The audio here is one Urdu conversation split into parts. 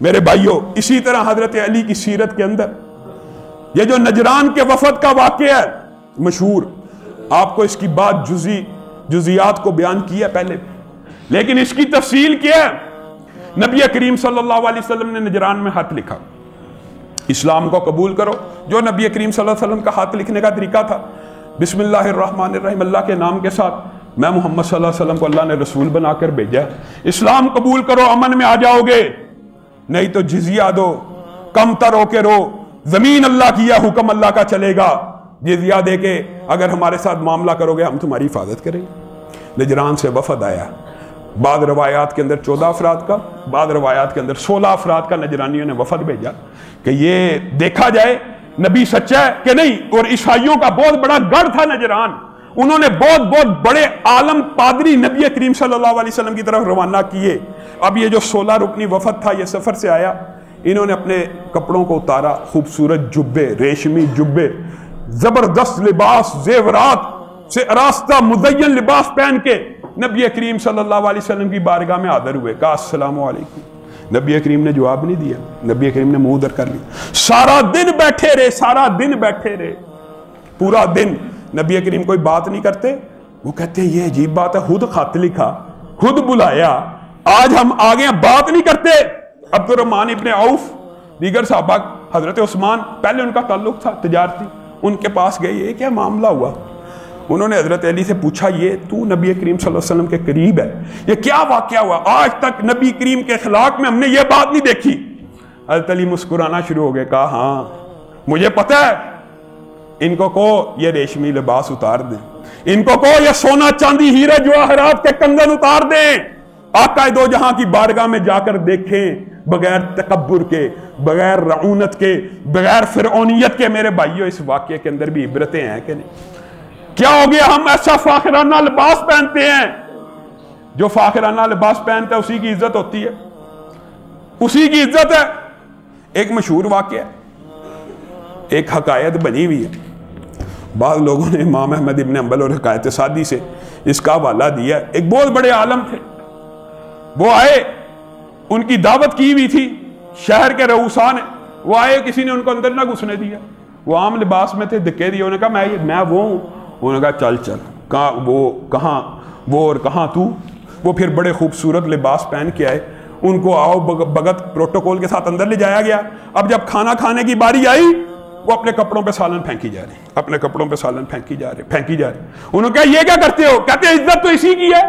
میرے بھائیوں اسی طرح حضرت علی کی سیرت کے اندر یہ جو نجران کے وفد کا واقعہ ہے مشہور، آپ کو اس کی بات جزیات کو بیان کیا پہلے، لیکن اس کی تفصیل کیا ہے؟ نبی کریم صلی اللہ علیہ وسلم نے نجران میں خط لکھا، اسلام کو قبول کرو، جو نبی کریم صلی اللہ علیہ وسلم کا خط لکھنے کا طریقہ تھا، بسم اللہ الرحمن الرحیم، اللہ کے نام کے ساتھ میں محمد صلی اللہ علیہ وسلم کو اللہ نے رسول بنا کر بھیجا، اسلام قبول کرو امن میں آ جاؤ گے، نہیں تو جزیہ دو، کم تر ہو کے رو، زمین اللہ کی یا حکم اللہ کا چلے گا، جزیہ دے کے اگر ہمارے ساتھ معاملہ کرو گے ہم تمہاری حفاظت کریں گے۔ نجران سے وفد آیا، بعض روایات کے اندر 14 افراد کا، بعض روایات کے اندر 16 افراد کا نجرانیوں نے وفد بھیجا کہ یہ دیکھا جائے نبی سچا ہے کہ نہیں۔ اور عیسائیوں کا بہت بڑا گڑھ تھا نجران، انہوں نے بہت بڑے عالم پادری نبی کریم صلی اللہ علیہ وسلم کی طرف روانہ کیے۔ اب یہ جو 16 رکنی وفد تھا یہ سفر سے آیا، انہوں نے اپنے کپڑوں کو اتارا، خوبصورت جبے، ریشمی جبے، زبردست لباس، زیورات سے آراستہ مزین لباس پہن کے نبی کریم صلی اللہ علیہ وسلم کی بارگاہ میں حاضر ہوئے، کہا السلام علیکم۔ نبی کریم نے جواب نہیں دیا، نبی کریم نے منہ در کر لیا، سارا دن بیٹھے رہے، سارا دن بیٹھے رہے، پورا دن نبی کریم کوئی بات نہیں کرتے۔ وہ کہتے ہیں یہ عجیب بات ہے، خود خط لکھا، خود بلایا، آج ہم آگے بات نہیں کرتے۔ عبد الرحمن ابن عوف، دیگر صحابہ، حضرت عثمان، پہلے ان کا تعلق تھا تجارتی، ان کے پاس گئے، یہ کیا معاملہ ہوا؟ انہوں نے حضرت علی سے پوچھا یہ تو نبی کریم صلی اللہ علیہ وسلم کے قریب ہے، یہ کیا واقعہ ہوا؟ آج تک نبی کریم کے اخلاق میں ہم نے یہ بات نہیں دیکھی۔ حضرت علی مسکرانا شروع ہو گئے، کہا ہاں مجھے پتہ ہے، ان کو کہو یہ ریشمی لباس اتار دیں، ان کو کہو یہ سونا چاندی ہیرے جواہرات کے کنگن اتار دیں، آقا دو جہاں کی بارگاہ میں جا کر دیکھیں، بغیر تکبر کے، بغیر رعونت کے، بغیر فرعونیت کے۔ میرے بھائیوں اس واقعے کے اندر بھی عبرتیں ہیں کہ نہیں؟ کیا ہو گیا ہم ایسا فاخرانہ لباس پہنتے ہیں، جو فاخرانہ لباس پہنتا ہے اسی کی عزت ہوتی ہے، اسی کی عزت ہے۔ ایک مشہور واقعہ ہے، ایک حکایت بنی ہوئی ہے، بعض لوگوں نے امام احمد ابن حنبل اور حکایت سعدی سے اس کا حوالہ دیا۔ ایک بہت بڑے عالم تھے، وہ آئے، ان کی دعوت کی ہوئی تھی شہر کے رؤسا نے، وہ آئے، کسی نے ان کو اندر نہ گھسنے دیا، وہ عام لباس میں تھے، دھکے دیے، انہوں نے کہا میں وہ ہوں، انہوں نے کہا چل کہاں وہ کہاں وہ اور کہاں تو؟ وہ پھر بڑے خوبصورت لباس پہن کے آئے، ان کو آؤ بھگت پروٹوکول کے ساتھ اندر لے جایا گیا۔ اب جب کھانا کھانے کی باری آئی، وہ اپنے کپڑوں پہ سالن پھینکی جا رہے ہیں، اپنے کپڑوں پہ سالن پھینکی جا رہے۔ انہوں نے کہا یہ کیا کرتے ہو؟ کہتے ہیں عزت تو اسی کی ہے،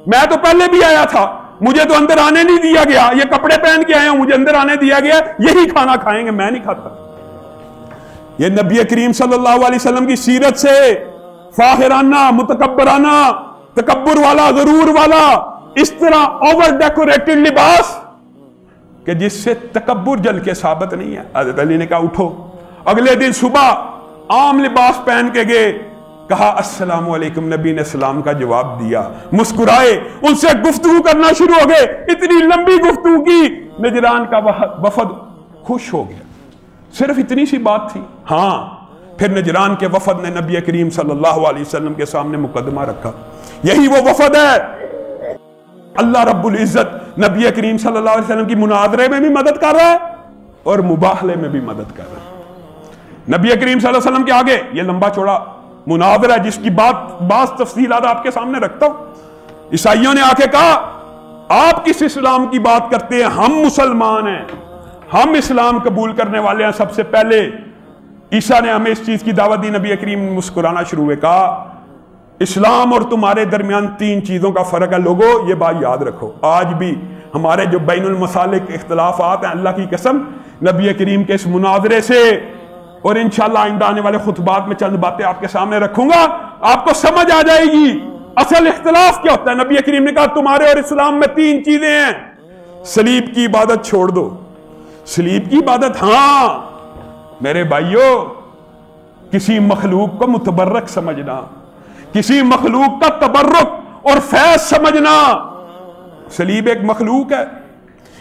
میں تو پہلے بھی آیا تھا، مجھے تو اندر آنے نہیں دیا گیا، یہ کپڑے پہن کے آئے ہوں، مجھے اندر آنے دیا گیا، یہی کھانا کھائیں گے، میں نہیں کھاتا۔ یہ نبی کریم صلی اللہ علیہ وسلم کی سیرت سے فاخرانہ، متکبرانہ، تکبر والا، غرور والا، اس طرح اوور ڈیکوریٹڈ لباس کہ جس سے تکبر جل کے ثابت نہیں ہے۔ حضرت علی نے کہا اٹھو، اگلے دن صبح عام لباس پہن کے گئے، کہا السلام علیکم، نبی نے سلام کا جواب دیا، مسکرائے، ان سے گفتگو کرنا شروع ہو گئے، اتنی لمبی گفتگو کی، نجران کا وفد خوش ہو گیا، صرف اتنی سی بات تھی۔ ہاں پھر نجران کے وفد نے نبی کریم صلی اللہ علیہ وسلم کے سامنے مقدمہ رکھا، یہی وہ وفد ہے، اللہ رب العزت نبی کریم صلی اللہ علیہ وسلم کی مناظرے میں بھی مدد کر رہا ہے اور مباہلے میں بھی مدد کر رہا ہے۔ نبی کریم صلی اللہ علیہ وسلم کے آگے یہ لمبا چوڑا مناظرہ ہے جس کی بعض تفصیلات آپ کے سامنے رکھتا ہوں۔ عیسائیوں نے آ کے کہا آپ کس اسلام کی بات کرتے ہیں؟ ہم مسلمان ہیں، ہم اسلام قبول کرنے والے ہیں سب سے پہلے۔ عیسیٰ نے ہمیں اس چیز کی دعوت دی، نبی کریم مسکرانا شروع ہوئے، کہا اسلام اور تمہارے درمیان 3 چیزوں کا فرق ہے، لوگو یہ بات یاد رکھو۔ آج بھی ہمارے جو بین المسالک اختلافات ہیں، اللہ کی قسم نبی کریم کے اس مناظرے سے، اور انشاءاللہ آئندہ آنے والے خطبات میں چند باتیں آپ کے سامنے رکھوں گا، آپ کو سمجھ آ جائے گی اصل اختلاف کیا ہوتا ہے۔ نبی کریم نے کہا تمہارے اور اسلام میں 3 چیزیں ہیں، صلیب کی عبادت چھوڑ دو۔ صلیب کی عبادت، ہاں میرے بھائیوں، کسی مخلوق کو متبرک سمجھنا، کسی مخلوق کا تبرک اور فیض سمجھنا، صلیب ایک مخلوق ہے،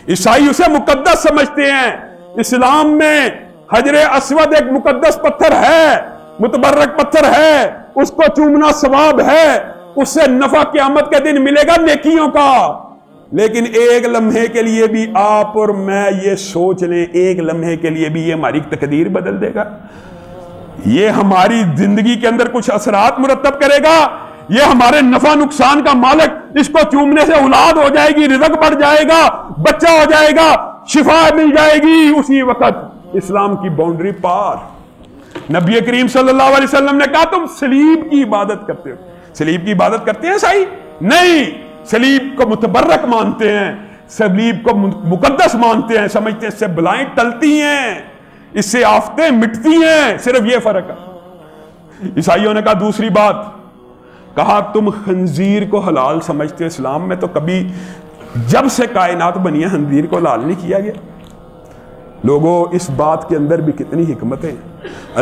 عیسائی اسے مقدس سمجھتے ہیں۔ اسلام میں حجر اسود ایک مقدس پتھر ہے، متبرک پتھر ہے، اس کو چومنا ثواب ہے، اس سے نفع قیامت کے دن ملے گا نیکیوں کا۔ لیکن ایک لمحے کے لیے بھی آپ اور میں یہ سوچ لیں، ایک لمحے کے لیے بھی یہ ہماری تقدیر بدل دے گا، یہ ہماری زندگی کے اندر کچھ اثرات مرتب کرے گا، یہ ہمارے نفع نقصان کا مالک، اس کو چومنے سے اولاد ہو جائے گی، رزق بڑھ جائے گا، بچہ ہو جائے گا، شفا مل جائے گی، اسی وقت اسلام کی باؤنڈری پار۔ نبی کریم صلی اللہ علیہ وسلم نے کہا تم صلیب کی عبادت کرتے ہو۔ صلیب کی عبادت کرتے ہیں عیسائی؟ نہیں، صلیب کو متبرک مانتے ہیں، صلیب کو مقدس مانتے ہیں، سمجھتے ہیں اس سے بلائیں ٹلتی ہیں، اس سے آفتیں مٹتی ہیں، صرف یہ فرق ہے۔ عیسائیوں نے کہا دوسری بات، کہا تم خنزیر کو حلال سمجھتے ہو، اسلام میں تو کبھی جب سے کائنات بنی ہے خنزیر کو حلال نہیں کیا گیا۔ لوگوں اس بات کے اندر بھی کتنی حکمت ہے،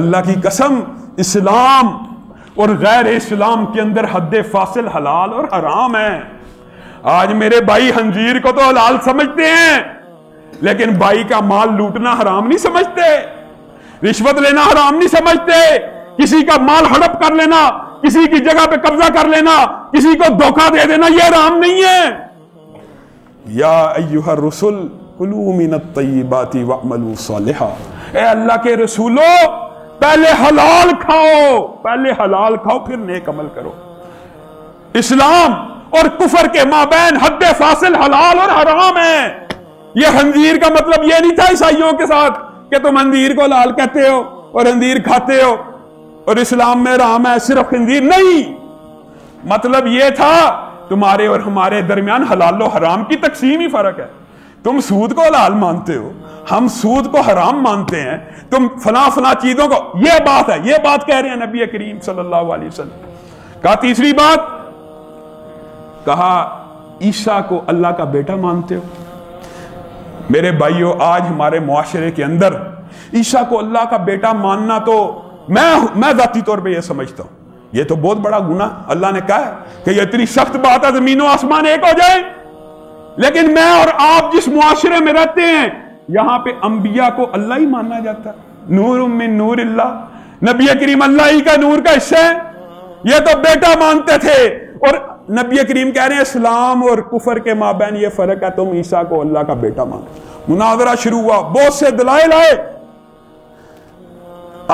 اللہ کی قسم اسلام اور غیر اسلام کے اندر حد فاصل حلال اور حرام ہے۔ آج میرے بھائی خنزیر کو تو حلال سمجھتے ہیں، لیکن بھائی کا مال لوٹنا حرام نہیں سمجھتے، رشوت لینا حرام نہیں سمجھتے، کسی کا مال ہڑپ کر لینا، کسی کی جگہ پہ قبضہ کر لینا، کسی کو دھوکہ دے دینا، یہ حرام نہیں ہے۔ یا ایھا الرسل کلوا من الطیبات واعملوا صالحا، اے اللہ کے رسولو پہلے حلال کھاؤ، پہلے حلال کھاؤ پھر نیک عمل کرو۔ اسلام اور کفر کے مابین حد فاصل حلال اور حرام ہے۔ یہ خنزیر کا مطلب یہ نہیں تھا عیسائیوں کے ساتھ کہ تم خنزیر کو حلال کہتے ہو اور خنزیر کھاتے ہو اور اسلام میں حرام ہے صرف خنزیر، نہیں، مطلب یہ تھا تمہارے اور ہمارے درمیان حلال و حرام کی تقسیم ہی فرق ہے۔ تم سود کو حلال مانتے ہو، ہم سود کو حرام مانتے ہیں، تم فلاں فلاں چیزوں کو، یہ بات ہے، یہ بات کہہ رہے ہیں نبی کریم صلی اللہ علیہ وسلم۔ کہا تیسری بات، کہا عیسیٰ کو اللہ کا بیٹا مانتے ہو؟ میرے بھائیوں آج ہمارے معاشرے کے اندر عیسیٰ کو اللہ کا بیٹا ماننا تو میں ذاتی طور پہ یہ سمجھتا ہوں یہ تو بہت بڑا گناہ۔ اللہ نے کہا ہے کہ یہ اتنی سخت بات ہے زمین و آسمان ایک ہو جائے، لیکن میں اور آپ جس معاشرے میں رہتے ہیں یہاں پہ انبیاء کو اللہ ہی مانا جاتا ہے، نور من نور اللہ، نبی کریم اللہ ہی کا نور کا حصہ ہے، یہ تو بیٹا مانتے تھے۔ اور نبی کریم کہہ رہے ہیں اسلام اور کفر کے مابین یہ فرق ہے، تم عیسیٰ کو اللہ کا بیٹا مانتے۔ مناظرہ شروع ہوا، بہت سے دلائل آئے،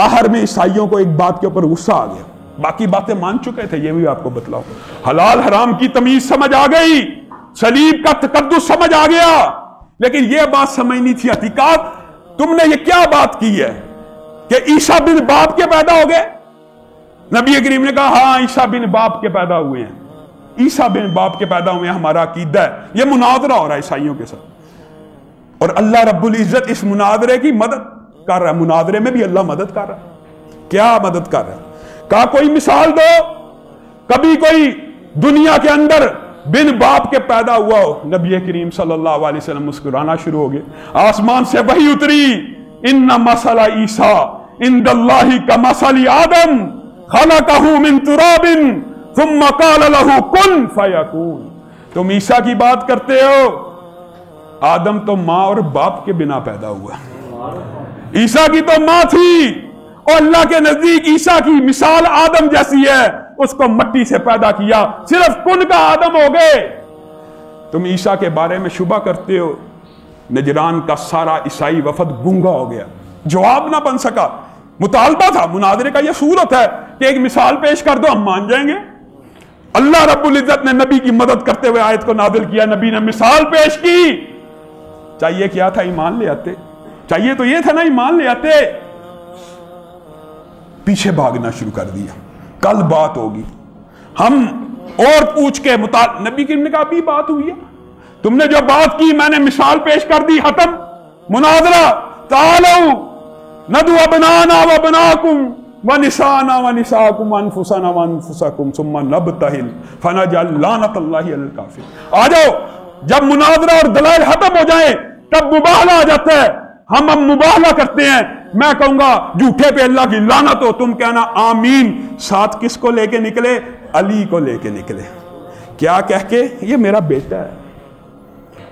آخر میں عیسائیوں کو ایک بات کے اوپر غصہ آ گیا، باقی باتیں مان چکے تھے، یہ بھی آپ کو بتلاؤ، حلال حرام کی تمیز سمجھ آ گئی، صلیب کا تقدس سمجھ آ گیا، لیکن یہ بات سمجھ نہیں تھی حقیقت، تم نے یہ کیا بات کی ہے کہ عیسیٰ بن باپ کے پیدا ہو گئے؟ نبی کریم نے کہا ہاں عیسیٰ بن باپ کے پیدا ہوئے ہیں، عیسیٰ بن باپ کے پیدا ہوئے ہیں، ہمارا عقیدہ ہے۔ یہ مناظرہ ہو رہا ہے عیسائیوں کے ساتھ، اور اللہ رب العزت اس مناظرے کی مدد کر رہا ہے، مناظرے میں بھی اللہ مدد کر رہا ہے۔ کیا مدد کر رہا ہے؟ کہا کوئی مثال دو، کبھی کوئی دنیا کے اندر بن باپ کے پیدا ہوا ہو؟ نبی کریم صلی اللہ علیہ وسلم مسکرانا شروع ہو گئے، آسمان سے وحی اتری، ان مثل عیسیٰ عند اللہ کمثل آدم خلقہ من تراب ثم قال له کن فیکون۔ تم عیسیٰ کی بات کرتے ہو، آدم تو ماں اور باپ کے بنا پیدا ہوا، عیسیٰ کی تو ماں تھی، اور اللہ کے نزدیک عیسیٰ کی مثال آدم جیسی ہے، اس کو مٹی سے پیدا کیا، صرف کن کا آدم ہو گئے۔ تم عیسیٰ کے بارے میں شبہ کرتے ہو، نجران کا سارا عیسائی وفد گنگا ہو گیا، جواب نہ بن سکا۔ مطالبہ تھا، مناظرے کا یہ اصول ہوتا ہے کہ ایک مثال پیش کر دو ہم مان جائیں گے۔ اللہ رب العزت نے نبی کی مدد کرتے ہوئے آیت کو نازل کیا، نبی نے مثال پیش کی، چاہیے کیا تھا؟ ایمان لے آتے، چاہیے تو یہ تھا نا ایمان لے آتے، پیچھے بھاگنا شروع کر دیا، کل بات ہوگی، ہم اور پوچھ کے نبی کریم نے کہا ابھی بات ہوئی ہے، تم نے جو بات کی میں نے مثال پیش کر دی، ختم مناظرہ، تعالوا ندعو ابنانا وابناکم ونساءنا ونساءکم وانفسنا وانفسکم ثم نبتہل فنجعل لعنت اللہ علی الکافرین۔ آ جاؤ، جب مناظرہ اور دلائل ختم ہو جائیں تب مباہلہ آ جاتا ہے، ہم مباہلہ کرتے ہیں، میں کہوں گا جھوٹے پہ اللہ کی لعنت ہو، تم کہنا آمین، ساتھ کس کو لے کے نکلے؟ علی کو لے کے نکلے، کیا کہہ کے؟ یہ میرا بیٹا ہے،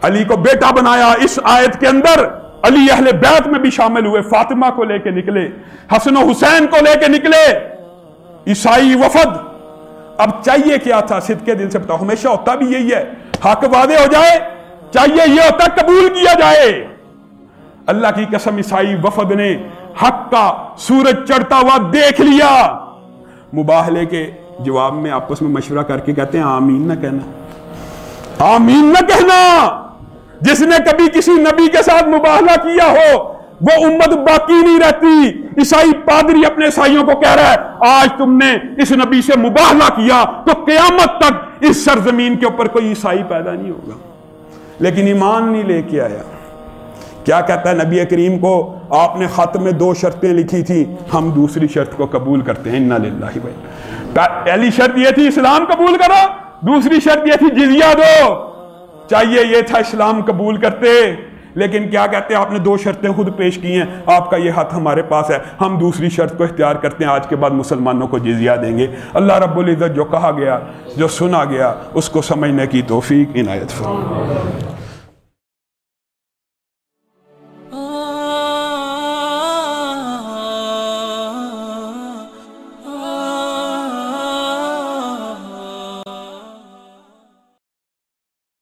علی کو بیٹا بنایا۔ اس آیت کے اندر علی اہل بیت میں بھی شامل ہوئے، فاطمہ کو لے کے نکلے، حسن و حسین کو لے کے نکلے، عیسائی وفد۔ اب چاہیے کیا تھا؟ صدقے دل سے بتاؤ، ہمیشہ ہوتا بھی یہی ہے، حق واضح ہو جائے چاہیے یہ ہوتا قبول کیا جائے۔ اللہ کی قسم عیسائی وفد نے حق کا سورج چڑھتا ہوا دیکھ لیا، مباہلے کے جواب میں آپس میں مشورہ کر کے کہتے ہیں آمین نہ کہنا، آمین نہ کہنا۔ جس نے کبھی کسی نبی کے ساتھ مباہلہ کیا ہو وہ امت باقی نہیں رہتی۔ عیسائی پادری اپنے عیسائیوں کو کہہ رہا ہے آج تم نے اس نبی سے مباہلہ کیا تو قیامت تک اس سرزمین کے اوپر کوئی عیسائی پیدا نہیں ہوگا، لیکن ایمان نہیں لے کے آیا۔ کیا کہتا ہے نبی کریم کو؟ آپ نے خط میں 2 شرطیں لکھی تھی، ہم دوسری شرط کو قبول کرتے ہیں، انا للہ و انا۔ پہلی شرط یہ تھی اسلام قبول کرو، دوسری شرط یہ تھی جزیہ دو۔ چاہیے یہ تھا اسلام قبول کرتے، لیکن کیا کہتے ہیں آپ نے 2 شرطیں خود پیش کی ہیں، آپ کا یہ ہاتھ ہمارے پاس ہے، ہم دوسری شرط کو اختیار کرتے ہیں، آج کے بعد مسلمانوں کو جزیہ دیں گے۔ اللہ رب العزت جو کہا گیا، جو سنا گیا، اس کو سمجھنے کی توفیق عنایت فرمائے۔